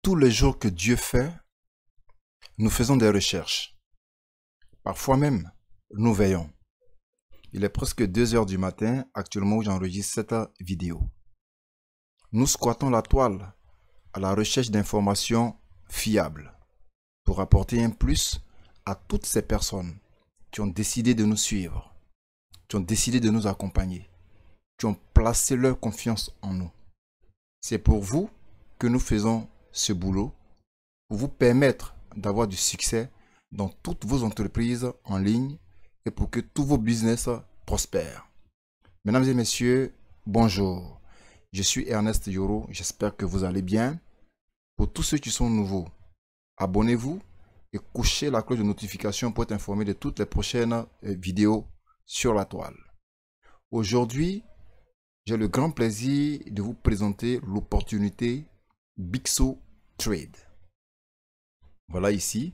Tous les jours que Dieu fait, nous faisons des recherches. Parfois même, nous veillons. Il est presque 2 heures du matin actuellement où j'enregistre cette vidéo. Nous squattons la toile à la recherche d'informations fiables pour apporter un plus à toutes ces personnes qui ont décidé de nous suivre, qui ont décidé de nous accompagner, qui ont placé leur confiance en nous. C'est pour vous que nous faisons ce boulot, pour vous permettre d'avoir du succès dans toutes vos entreprises en ligne et pour que tous vos business prospèrent. Mesdames et messieurs, bonjour. Je suis Ernest Yoro, j'espère que vous allez bien. Pour tous ceux qui sont nouveaux, abonnez-vous et couchez la cloche de notification pour être informé de toutes les prochaines vidéos sur la toile. Aujourd'hui, j'ai le grand plaisir de vous présenter l'opportunité Bixo Trade. Voilà ici.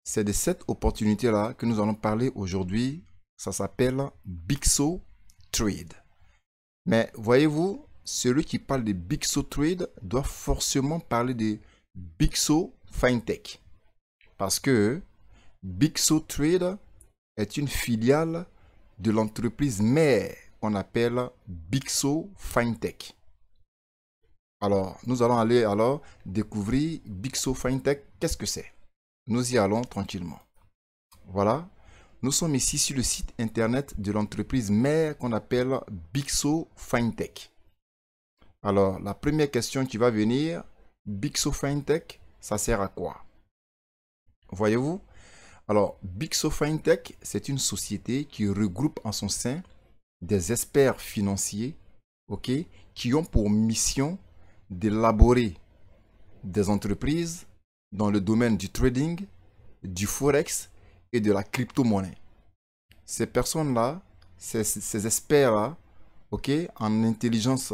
C'est de cette opportunité-là que nous allons parler aujourd'hui. Ça s'appelle Bixo Trade. Mais voyez-vous, celui qui parle de Bixo Trade doit forcément parler de Bixo Fintech. Parce que Bixo Trade est une filiale de l'entreprise mère qu'on appelle Bixo Fintech. Alors, nous allons aller découvrir Bixo Fintech. Qu'est-ce que c'est? Nous y allons tranquillement. Voilà. Nous sommes ici sur le site internet de l'entreprise mère qu'on appelle Bixo Fintech. Alors, la première question qui va venir, Bixo Fintech, ça sert à quoi? Voyez-vous? Alors, Bixo Fintech, c'est une société qui regroupe en son sein des experts financiers, ok, qui ont pour mission d'élaborer des entreprises dans le domaine du trading, du forex et de la crypto-monnaie. Ces personnes-là, ces experts-là, ok, en intelligence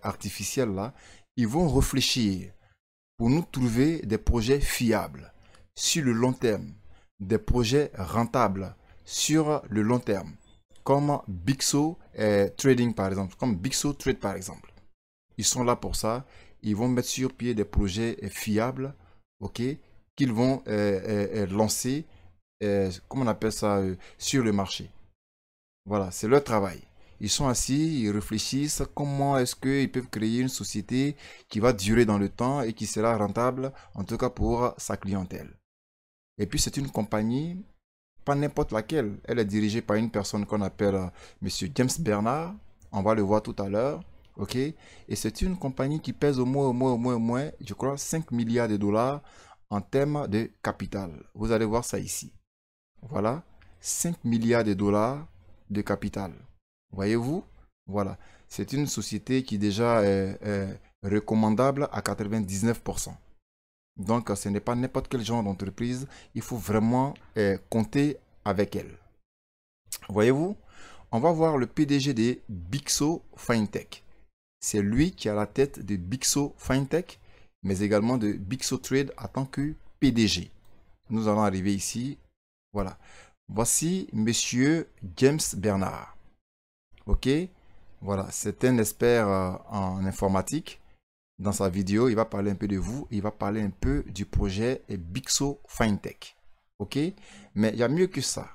artificielle-là, ils vont réfléchir pour nous trouver des projets fiables sur le long terme, des projets rentables sur le long terme, comme Bixo Trading par exemple, comme Bixo Trade par exemple. Ils sont là pour ça. Ils vont mettre sur pied des projets fiables, ok, qu'ils vont lancer, comment on appelle ça, sur le marché. Voilà, c'est leur travail. Ils sont assis, ils réfléchissent comment est-ce qu'ils peuvent créer une société qui va durer dans le temps et qui sera rentable, en tout cas pour sa clientèle. Et puis c'est une compagnie, pas n'importe laquelle. Elle est dirigée par une personne qu'on appelle Monsieur James Bernard. On va le voir tout à l'heure. Ok, et c'est une compagnie qui pèse au moins, je crois, 5 milliards de dollars en termes de capital. Vous allez voir ça ici. Voilà, 5 milliards de dollars de capital. Voyez-vous? Voilà, c'est une société qui déjà est recommandable à 99%. Donc, ce n'est pas n'importe quel genre d'entreprise. Il faut vraiment compter avec elle. Voyez-vous? On va voir le PDG de Bixo Fintech. C'est lui qui a la tête de Bixo Fintech, mais également de Bixo Trade en tant que PDG. Nous allons arriver ici. Voilà. Voici Monsieur James Bernard. Ok. Voilà. C'est un expert en informatique. Dans sa vidéo, il va parler un peu de vous. Il va parler un peu du projet Bixo Fintech. Ok. Mais il y a mieux que ça.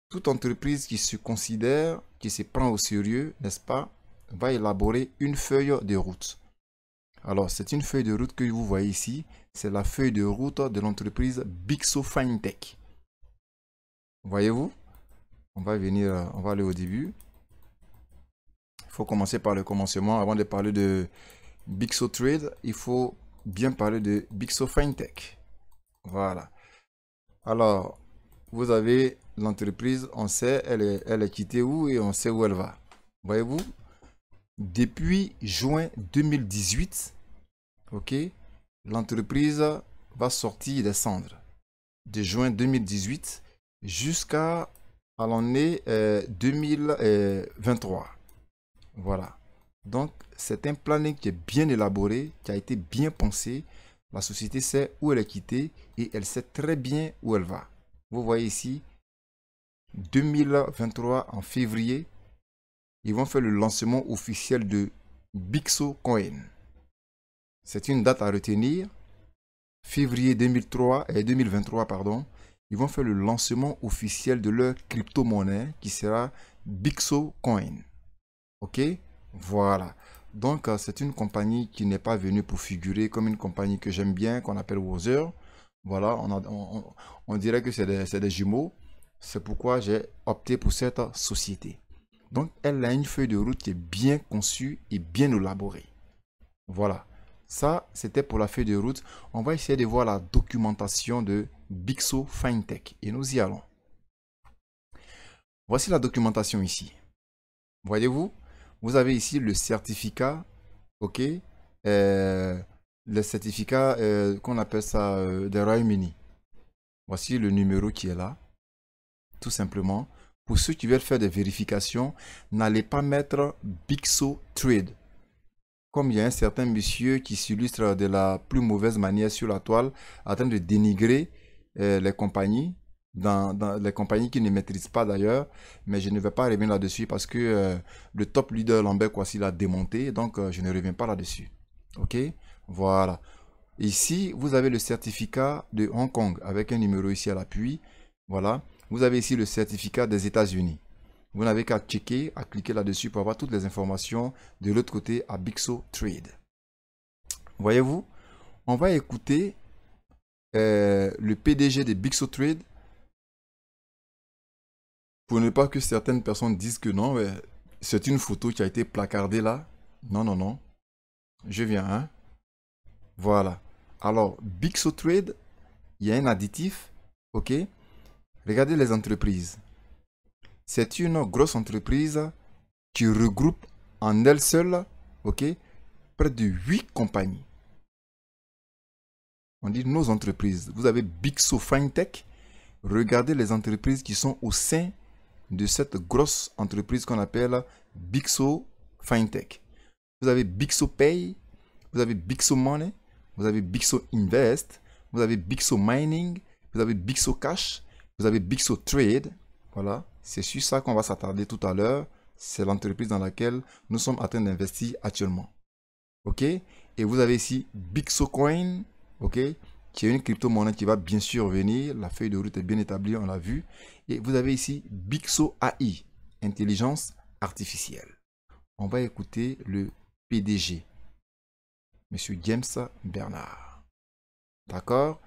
Toute entreprise qui se considère, qui se prend au sérieux, n'est-ce pas, va élaborer une feuille de route. Alors, c'est une feuille de route que vous voyez ici. C'est la feuille de route de l'entreprise Bixo Fintech. Voyez-vous? On va aller au début. Il faut commencer par le commencement. Avant de parler de Bixo Trade, il faut bien parler de Bixo Fintech. Voilà. Alors, vous avez l'entreprise, on sait, elle est quittée où et on sait où elle va. Voyez-vous? Depuis juin 2018, ok, l'entreprise va sortir des cendres. De juin 2018 jusqu'à l'année 2023. Voilà. Donc, c'est un planning qui est bien élaboré, qui a été bien pensé. La société sait où elle est quittée et elle sait très bien où elle va. Vous voyez ici, 2023 en février, ils vont faire le lancement officiel de Bixo Coin. C'est une date à retenir. Février 2023, pardon. Ils vont faire le lancement officiel de leur crypto-monnaie qui sera Bixo Coin. Ok? Voilà. Donc, c'est une compagnie qui n'est pas venue pour figurer comme une compagnie que j'aime bien, qu'on appelle Wother. Voilà, on dirait que c'est des jumeaux. C'est pourquoi j'ai opté pour cette société. Donc, elle a une feuille de route qui est bien conçue et bien élaborée. Voilà. Ça, c'était pour la feuille de route. On va essayer de voir la documentation de Bixo FinTech. Et nous y allons. Voici la documentation ici. Voyez-vous, vous avez ici le certificat, ok, le certificat qu'on appelle ça des Royaume-Uni. Voici le numéro qui est là, tout simplement. Pour ceux qui veulent faire des vérifications, n'allez pas mettre Bixo Trade. Comme il y a un certain monsieur qui s'illustre de la plus mauvaise manière sur la toile, en train de dénigrer les compagnies, dans les compagnies qui ne maîtrisent pas d'ailleurs, mais je ne vais pas revenir là-dessus parce que le top leader Lambert Kwasi l'a démonté, donc je ne reviens pas là-dessus. Ok, voilà. Ici, vous avez le certificat de Hong Kong avec un numéro ici à l'appui. Voilà. Vous avez ici le certificat des États-Unis. Vous n'avez qu'à checker, à cliquer là-dessus pour avoir toutes les informations de l'autre côté à Bixo Trade. Voyez-vous, on va écouter le PDG de Bixo Trade pour ne pas que certaines personnes disent que non, c'est une photo qui a été placardée là. Non, non, non. Je viens, hein. Voilà. Alors, Bixo Trade, il y a un additif, ok. Regardez les entreprises. C'est une grosse entreprise qui regroupe en elle seule, ok, près de 8 compagnies. On dit nos entreprises. Vous avez Bixo FinTech. Regardez les entreprises qui sont au sein de cette grosse entreprise qu'on appelle Bixo FinTech. Vous avez Bixo Pay, vous avez Bixo Money, vous avez Bixo Invest, vous avez Bixo Mining, vous avez Bixo Cash, vous avez Bixo Trade. Voilà, c'est sur ça qu'on va s'attarder tout à l'heure. C'est l'entreprise dans laquelle nous sommes en train d'investir actuellement. Ok, et vous avez ici Bixo Coin, ok, qui est une crypto-monnaie qui va bien sûr venir. La feuille de route est bien établie, on l'a vu. Et vous avez ici Bixo AI, intelligence artificielle. On va écouter le PDG, Monsieur James Bernard. D'accord?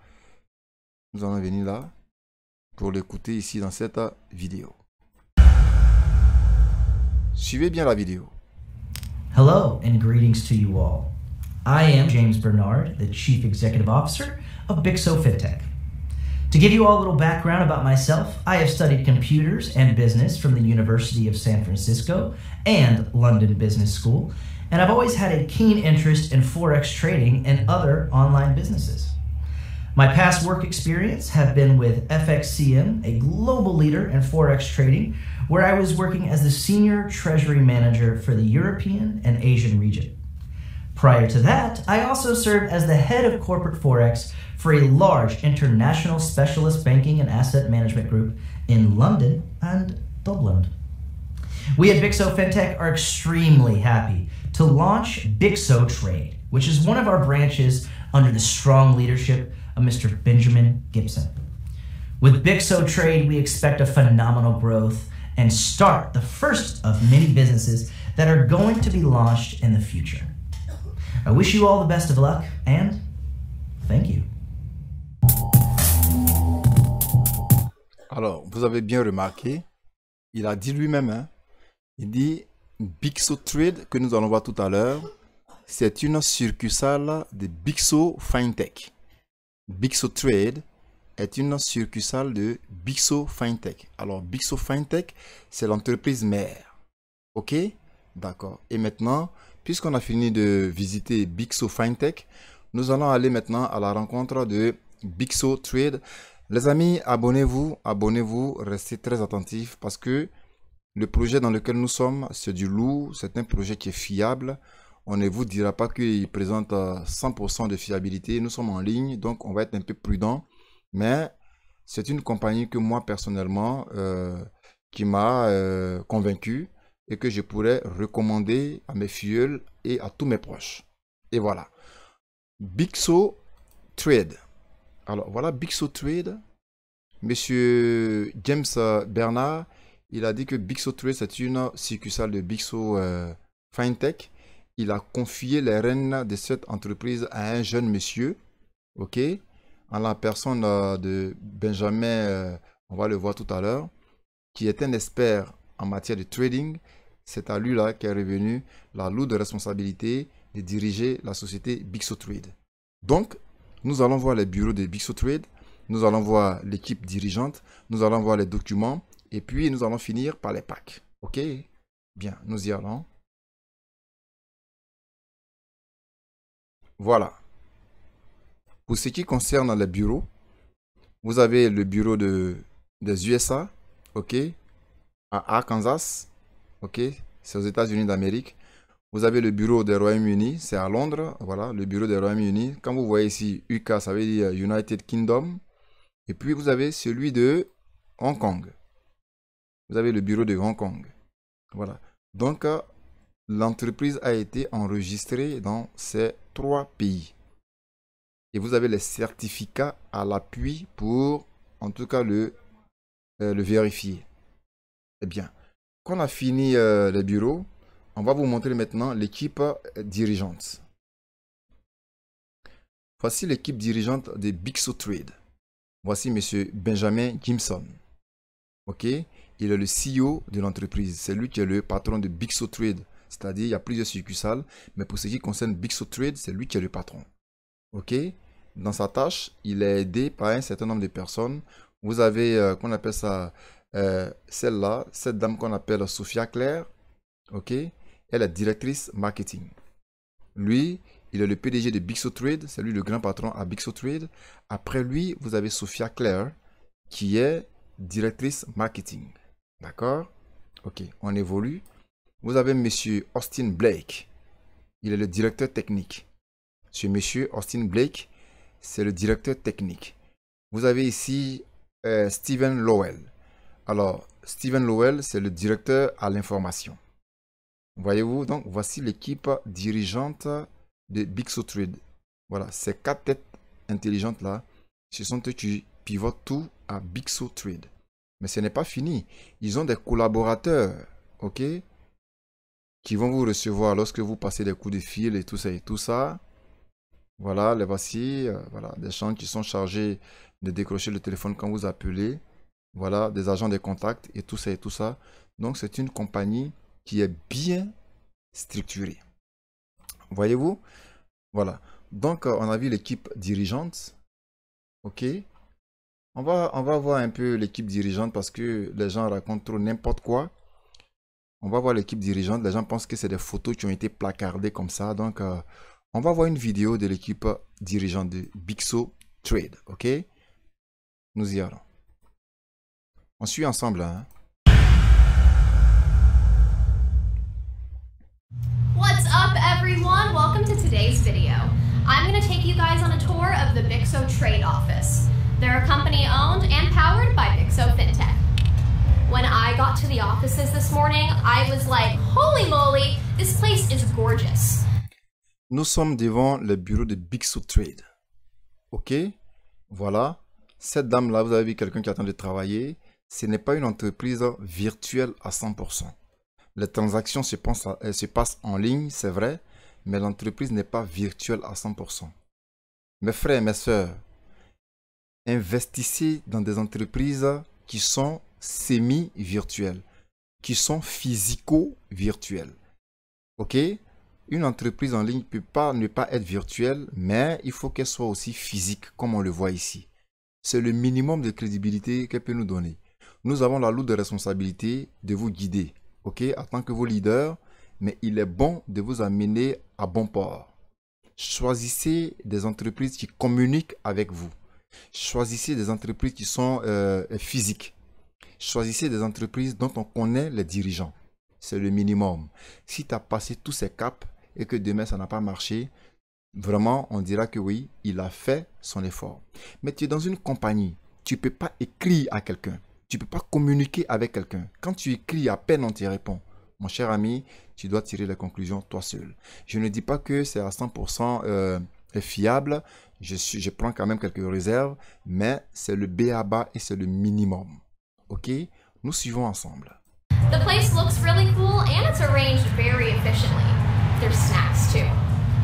Nous allons venir là pour l'écouter ici dans cette vidéo. Suivez bien la vidéo. Hello and greetings to you all. I am James Bernard, the Chief Executive Officer of Bixo FinTech. To give you all a little background about myself, I have studied computers and business from the University of San Francisco and London Business School, and I've always had a keen interest in Forex trading and other online businesses. My past work experience have been with FXCM, a global leader in Forex trading, where I was working as the Senior Treasury Manager for the European and Asian region. Prior to that, I also served as the head of corporate Forex for a large international specialist banking and asset management group in London and Dublin. We at Bixo FinTech are extremely happy to launch Bixo Trade, which is one of our branches under the strong leadership of Mr. Benjamin Gibson. With Bixo Trade, we expect a phenomenal growth and start the first of many businesses that are going to be launched in the future. I wish you all the best of luck and thank you. Alors, vous avez bien remarqué, il a dit lui-même, hein, il dit Bixo Trade, que nous allons voir tout à l'heure, c'est une succursale de Bixo FinTech. Bixo Trade est une succursale de Bixo FinTech. Alors, Bixo FinTech, c'est l'entreprise mère. Ok? D'accord. Et maintenant, puisqu'on a fini de visiter Bixo FinTech, nous allons aller maintenant à la rencontre de Bixo Trade. Les amis, abonnez-vous, restez très attentifs parce que le projet dans lequel nous sommes, c'est du lourd, c'est un projet qui est fiable. On ne vous dira pas qu'il présente 100% de fiabilité. Nous sommes en ligne, donc on va être un peu prudent. Mais c'est une compagnie que moi, personnellement, qui m'a convaincu et que je pourrais recommander à mes filleuls et à tous mes proches. Et voilà. Bixo Trade. Alors voilà Bixo Trade. Monsieur James Bernard, il a dit que Bixo Trade, c'est une succursale de Bixo FinTech. Il a confié les rênes de cette entreprise à un jeune monsieur, ok, en la personne de Benjamin, on va le voir tout à l'heure, qui est un expert en matière de trading. C'est à lui là qu'est revenue la lourde responsabilité de diriger la société Bixo Trade. Donc, nous allons voir les bureaux de Bixo Trade, nous allons voir l'équipe dirigeante, nous allons voir les documents, et puis nous allons finir par les packs. Ok? Bien, nous y allons. Voilà. Pour ce qui concerne les bureaux, vous avez le bureau des USA, ok, à Arkansas, ok, c'est aux États-Unis d'Amérique. Vous avez le bureau des Royaumes-Unis, c'est à Londres, voilà, le bureau des Royaumes-Unis. Quand vous voyez ici UK, ça veut dire United Kingdom. Et puis vous avez celui de Hong Kong. Vous avez le bureau de Hong Kong. Voilà. Donc, l'entreprise a été enregistrée dans ces 3 pays. Et vous avez les certificats à l'appui pour, en tout cas, le vérifier. Eh bien, quand on a fini les bureaux, on va vous montrer maintenant l'équipe dirigeante. Voici l'équipe dirigeante de Bixo Trade. Voici M. Benjamin Jimson. Ok, il est le CEO de l'entreprise. C'est lui qui est le patron de Bixo Trade. C'est-à-dire, il y a plusieurs succursales. Mais pour ce qui concerne Bixo Trade, c'est lui qui est le patron. Ok, dans sa tâche, il est aidé par un certain nombre de personnes. Vous avez, qu'on appelle ça, celle-là, cette dame qu'on appelle Sophia Claire. Ok, elle est directrice marketing. Lui, il est le PDG de Bixo Trade. C'est lui le grand patron à Bixo Trade. Après lui, vous avez Sophia Claire, qui est directrice marketing. D'accord? Ok, on évolue. Vous avez monsieur Austin Blake. Il est le directeur technique. Ce monsieur Austin Blake, c'est le directeur technique. Vous avez ici Stephen Lowell. Alors, Stephen Lowell, c'est le directeur à l'information. Voyez-vous, donc voici l'équipe dirigeante de Bixo Trade. Voilà, ces 4 têtes intelligentes là, ce sont eux qui pivotent tout à Bixo Trade. Mais ce n'est pas fini. Ils ont des collaborateurs, ok, qui vont vous recevoir lorsque vous passez des coups de fil et tout ça et tout ça. Voilà, les voici. Voilà, des gens qui sont chargés de décrocher le téléphone quand vous appelez. Voilà, des agents de contact et tout ça et tout ça. Donc, c'est une compagnie qui est bien structurée. Voyez-vous? Voilà. Donc, on a vu l'équipe dirigeante. OK? On va voir un peu l'équipe dirigeante parce que les gens racontent trop n'importe quoi. On va voir l'équipe dirigeante. Les gens pensent que c'est des photos qui ont été placardées comme ça. Donc, on va voir une vidéo de l'équipe dirigeante de Bixo Trade. OK? Nous y allons. On suit ensemble, hein? What's up, everyone? Welcome to today's video. I'm going to take you guys on a tour of the Bixo Trade office. They're a company owned and powered by Bixo FinTech. When I got to the offices this morning, I was like, holy moly, this place is gorgeous. Nous sommes devant le bureau de Bixo Trade. OK? Voilà. Cette dame-là, vous avez vu quelqu'un qui attend de travailler. Ce n'est pas une entreprise virtuelle à 100%. Les transactions se passent en ligne, c'est vrai, mais l'entreprise n'est pas virtuelle à 100%. Mes frères et mes sœurs, investissez dans des entreprises qui sont semi-virtuelles, qui sont physico-virtuelles. OK? Une entreprise en ligne ne peut pas ne pas être virtuelle, mais il faut qu'elle soit aussi physique, comme on le voit ici. C'est le minimum de crédibilité qu'elle peut nous donner. Nous avons la lourde responsabilité de vous guider, ok, en tant que vos leaders, mais il est bon de vous amener à bon port. Choisissez des entreprises qui communiquent avec vous. Choisissez des entreprises qui sont physiques. Choisissez des entreprises dont on connaît les dirigeants. C'est le minimum. Si tu as passé tous ces caps et que demain ça n'a pas marché, vraiment on dira que oui, il a fait son effort. Mais tu es dans une compagnie, tu ne peux pas écrire à quelqu'un. Tu ne peux pas communiquer avec quelqu'un. Quand tu écris, à peine on te répond. Mon cher ami, tu dois tirer les conclusions toi seul. Je ne dis pas que c'est à 100% est fiable. Je prends quand même quelques réserves, mais c'est le b.a.-ba et c'est le minimum. Ok? Nous suivons ensemble. The place looks really cool and it's arranged very efficiently. There's snacks too.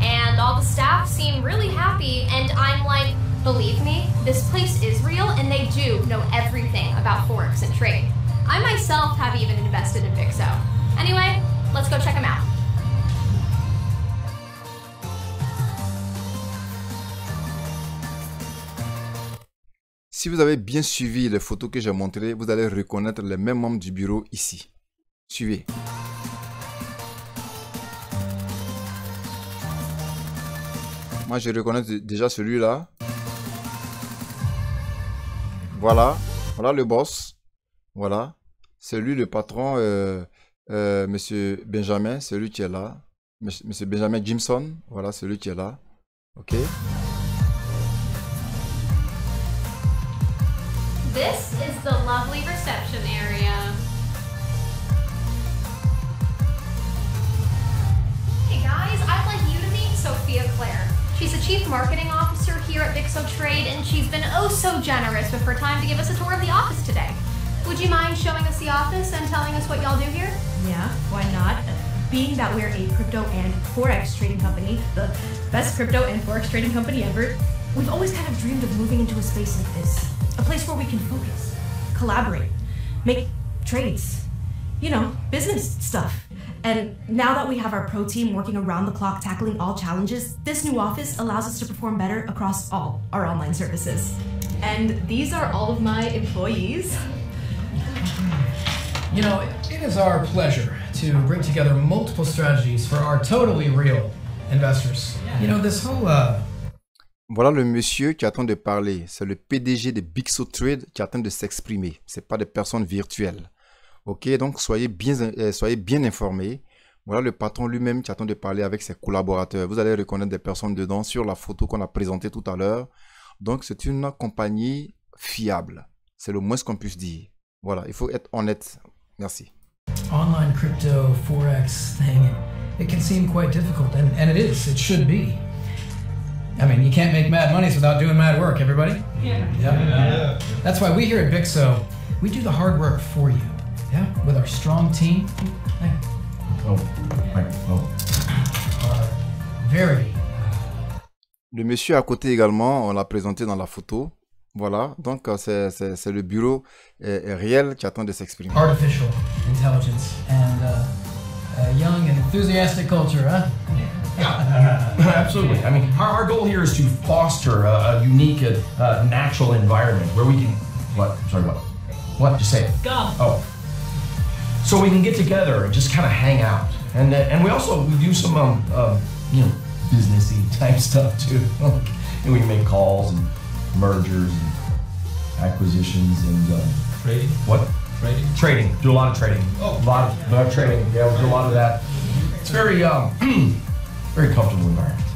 And all the staff seem really happy and I'm like, believe me, this place is real and they do know everything about Forex and trade. I myself have even invested in Bixo. Anyway, let's go check them out. Si vous avez bien suivi les photos que j'ai montrées, vous allez reconnaître les mêmes membres du bureau ici. Suivez. Moi, je reconnais déjà celui-là. Voilà. Voilà le boss. Voilà. C'est lui le patron, Monsieur Benjamin, celui qui est là. Monsieur Benjamin Jimson. Voilà, celui qui est là. OK. This is the lovely reception area. Hey guys, I'd like you to meet Sophia Claire. She's the Chief Marketing Officer here at Bixo Trade and she's been oh so generous with her time to give us a tour of the office today. Would you mind showing us the office and telling us what y'all do here? Yeah, why not? Being that we're a crypto and Forex trading company, the best crypto and Forex trading company ever, we've always kind of dreamed of moving into a space like this. A place where we can focus, collaborate, make trades, you know, business stuff. And now that we have our pro team working around the clock tackling all challenges, this new office allows us to perform better across all our online services. And these are all of my employees. You know, it is our pleasure to bring together multiple strategies for our totally real investors. You know, this whole Voilà le monsieur qui attend de parler. C'est le PDG de Bixo Trade qui attend de s'exprimer. Ce n'est pas des personnes virtuelles. Ok, donc soyez bien informés. Voilà le patron lui-même qui attend de parler avec ses collaborateurs. Vous allez reconnaître des personnes dedans sur la photo qu'on a présentée tout à l'heure. Donc c'est une compagnie fiable. C'est le moins qu'on puisse dire. Voilà, il faut être honnête. Merci. online crypto, Forex thing, it can seem quite difficult, and it is, it should be. I mean, you can't make mad monies without doing mad work, everybody? Yeah. That's why we here at Bixo, we do the hard work for you, yeah, with our strong team. Hey. Very. Le monsieur à côté également, on l'a présenté dans la photo. Voilà, donc c'est le bureau réel qui attend de s'exprimer. Artificial intelligence and a young and enthusiastic culture, huh? Absolutely. I mean, our goal here is to foster a unique, natural environment where we can. What? Sorry, what? What? Just say it. Go. Oh. So we can get together and just kind of hang out, and we do some businessy type stuff too. And we can make calls and mergers and acquisitions and trading. What? Trading. Trading. Do a lot of trading. Oh. A lot of trading. Yeah, we do a lot of that. It's very very comfortable environment.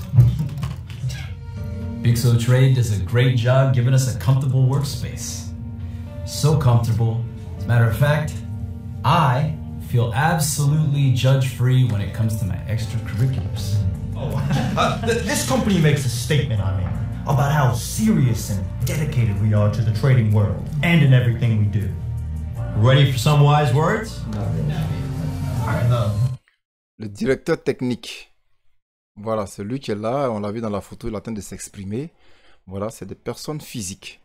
Bixo Trade does a great job giving us a comfortable workspace. So comfortable. As a matter of fact, I feel absolutely judge-free when it comes to my extracurriculars. This company makes a statement, I mean, about how serious and dedicated we are to the trading world and in everything we do. Ready for some wise words? No. Le directeur technique. Voilà, c'est lui qui est là. On l'a vu dans la photo, il attend de s'exprimer. Voilà, c'est des personnes physiques.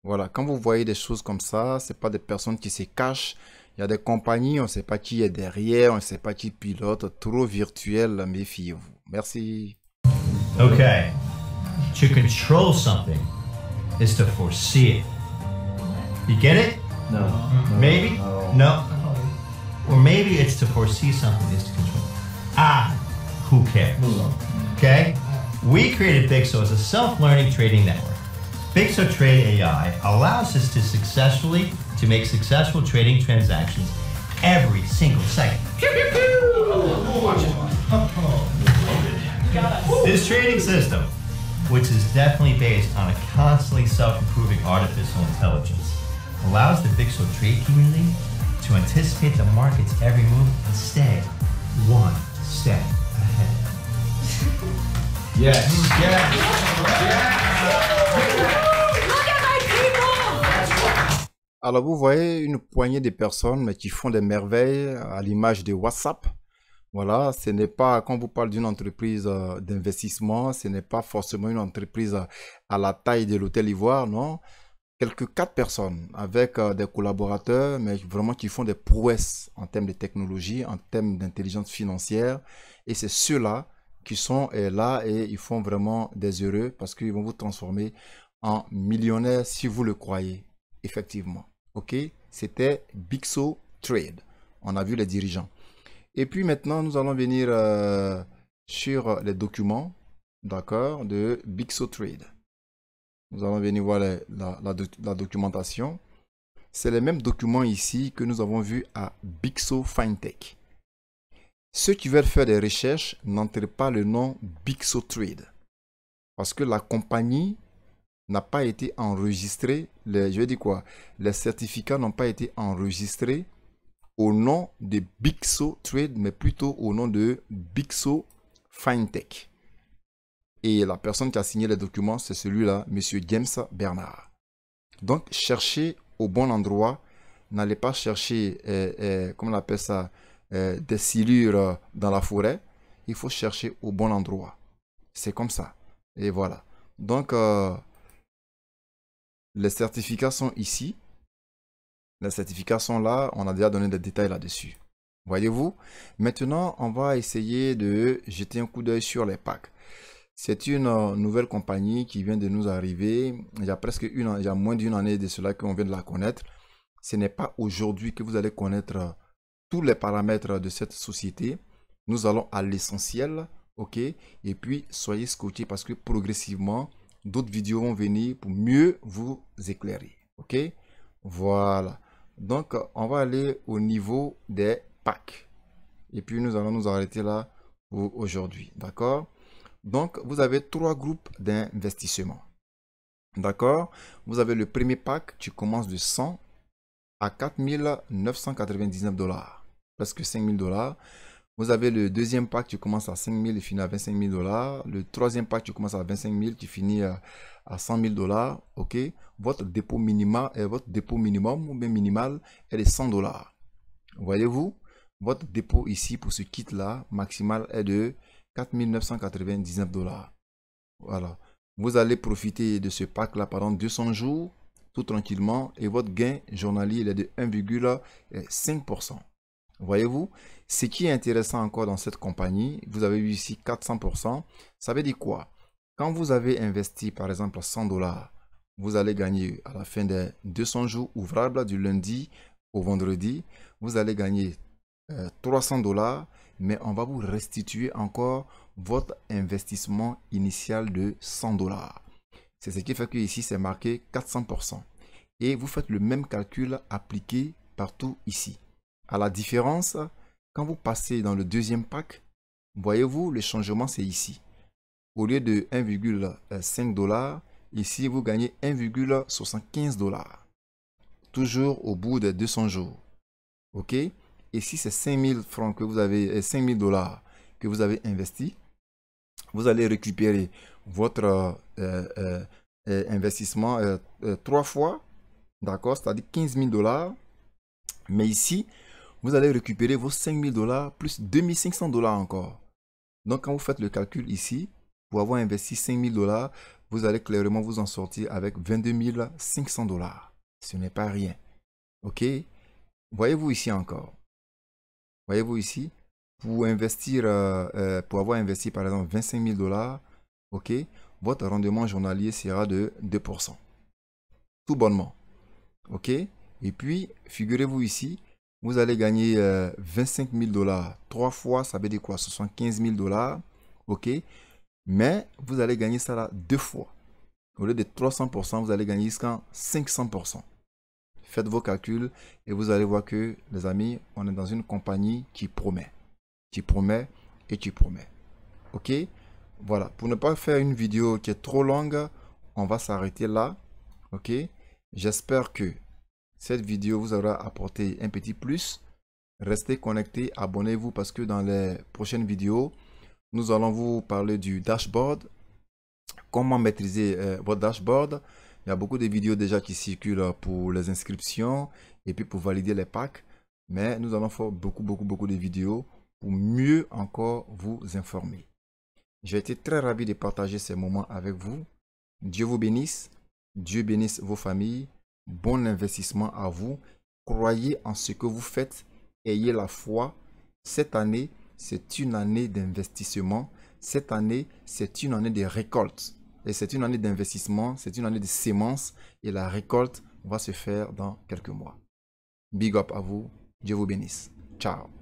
Voilà, quand vous voyez des choses comme ça, c'est pas des personnes qui se cachent. Il y a des compagnies, on ne sait pas qui est derrière, on ne sait pas qui pilote. Trop virtuel, méfiez-vous. Merci. Okay. To control something is to foresee it. You get it? No. Maybe? No. Or maybe it's to foresee something is to control. Who cares? Okay? We created Bixo as a self-learning trading network. Bixo Trade AI allows us to make successful trading transactions every single second. This trading system, which is definitely based on a constantly self-improving artificial intelligence, allows the Bixo Trade community to anticipate the market's every move and stay one step ahead. Yes. Alors, vous voyez une poignée de personnes mais qui font des merveilles à l'image de WhatsApp. Voilà, ce n'est pas, quand vous parlez d'une entreprise d'investissement, ce n'est pas forcément une entreprise à la taille de l'Hôtel Ivoire, non. Quelques 4 personnes avec des collaborateurs, mais vraiment qui font des prouesses en termes de technologie, en termes d'intelligence financière. Et c'est ceux-là qui sont là et ils font vraiment des heureux parce qu'ils vont vous transformer en millionnaire si vous le croyez, effectivement. Ok, c'était Bixo Trade. On a vu les dirigeants. Et puis maintenant, nous allons venir sur les documents, d'accord, de Bixo Trade. Nous allons venir voir la documentation. C'est les mêmes documents ici que nous avons vus à Bixo Fintech. Ceux qui veulent faire des recherches n'entrent pas le nom Bixo Trade parce que la compagnie n'a pas été enregistrée. Les certificats n'ont pas été enregistrés au nom de Bixo Trade, mais plutôt au nom de Bixo Fintech. Et la personne qui a signé les documents, c'est celui-là, M. James Bernard. Donc, cherchez au bon endroit. N'allez pas chercher, comment on appelle ça, des silures dans la forêt. Il faut chercher au bon endroit. C'est comme ça. Et voilà. Donc, les certificats sont ici. Les certificats sont là. On a déjà donné des détails là-dessus. Voyez-vous? Maintenant, on va essayer de jeter un coup d'œil sur les packs. C'est une nouvelle compagnie qui vient de nous arriver. Il y a moins d'une année de cela qu'on vient de la connaître. Ce n'est pas aujourd'hui que vous allez connaître tous les paramètres de cette société. Nous allons à l'essentiel, ok? Et puis, soyez scotchés parce que progressivement, d'autres vidéos vont venir pour mieux vous éclairer, ok? Voilà. Donc, on va aller au niveau des packs. Et puis, nous allons nous arrêter là pour aujourd'hui, d'accord? Donc, vous avez 3 groupes d'investissement. D'accord? Vous avez le premier pack, tu commences de 100 à 4 999 $, presque 5 000 $. Vous avez le deuxième pack, tu commences à 5 000 et finis à 25 000 $. Le troisième pack, tu commences à 25 000, tu finis à 100 000 $. Ok? Votre dépôt minimum ou bien minimal est de 100 $. Voyez-vous? Votre dépôt ici pour ce kit-là, maximal est de 4 999 $. Voilà. Vous allez profiter de ce pack-là pendant 200 jours, tout tranquillement, et votre gain journalier il est de 1,5%. Voyez-vous? Ce qui est intéressant encore dans cette compagnie, vous avez vu ici 400%. Ça veut dire quoi? Quand vous avez investi, par exemple, 100 $, vous allez gagner à la fin des 200 jours ouvrables du lundi au vendredi, vous allez gagner 300 $. Mais on va vous restituer encore votre investissement initial de 100 $. C'est ce qui fait que ici, c'est marqué 400%. Et vous faites le même calcul appliqué partout ici. À la différence, quand vous passez dans le deuxième pack, voyez-vous, le changement, c'est ici. Au lieu de 1,5 $, ici, vous gagnez 1,75 $. Toujours au bout de 200 jours. OK? Et si c'est 5 000 francs que vous avez, 5 000 $ que vous avez investi, vous allez récupérer votre investissement 3 fois, d'accord, c'est-à-dire 15 000 $. Mais ici, vous allez récupérer vos 5 000 $ plus 2 500 $ encore. Donc, quand vous faites le calcul ici, pour avoir investi 5 000 $, vous allez clairement vous en sortir avec 22 500 $. Ce n'est pas rien. OK? Voyez-vous ici encore. Voyez-vous ici, pour investir, pour avoir investi par exemple 25 000 $, ok, votre rendement journalier sera de 2%. Tout bonnement. Ok. Et puis, figurez-vous ici, vous allez gagner 25 000 $. 3 fois, ça veut dire quoi? 75 000 $. Ok. Mais vous allez gagner ça là 2 fois. Au lieu de 300%, vous allez gagner jusqu'à 500%. Faites vos calculs et vous allez voir que, les amis, on est dans une compagnie qui promet. Qui promet et qui promet. Ok? Voilà. Pour ne pas faire une vidéo qui est trop longue, on va s'arrêter là. Ok? J'espère que cette vidéo vous aura apporté un petit plus. Restez connectés, abonnez-vous parce que dans les prochaines vidéos, nous allons vous parler du dashboard. Comment maîtriser votre dashboard. Il y a beaucoup de vidéos déjà qui circulent pour les inscriptions et puis pour valider les packs. Mais nous allons faire beaucoup de vidéos pour mieux encore vous informer. J'ai été très ravi de partager ces moments avec vous. Dieu vous bénisse. Dieu bénisse vos familles. Bon investissement à vous. Croyez en ce que vous faites. Ayez la foi. Cette année, c'est une année d'investissement. Cette année, c'est une année de récolte. Et c'est une année d'investissement. C'est une année de sémence. Et la récolte va se faire dans quelques mois. Big up à vous. Dieu vous bénisse. Ciao.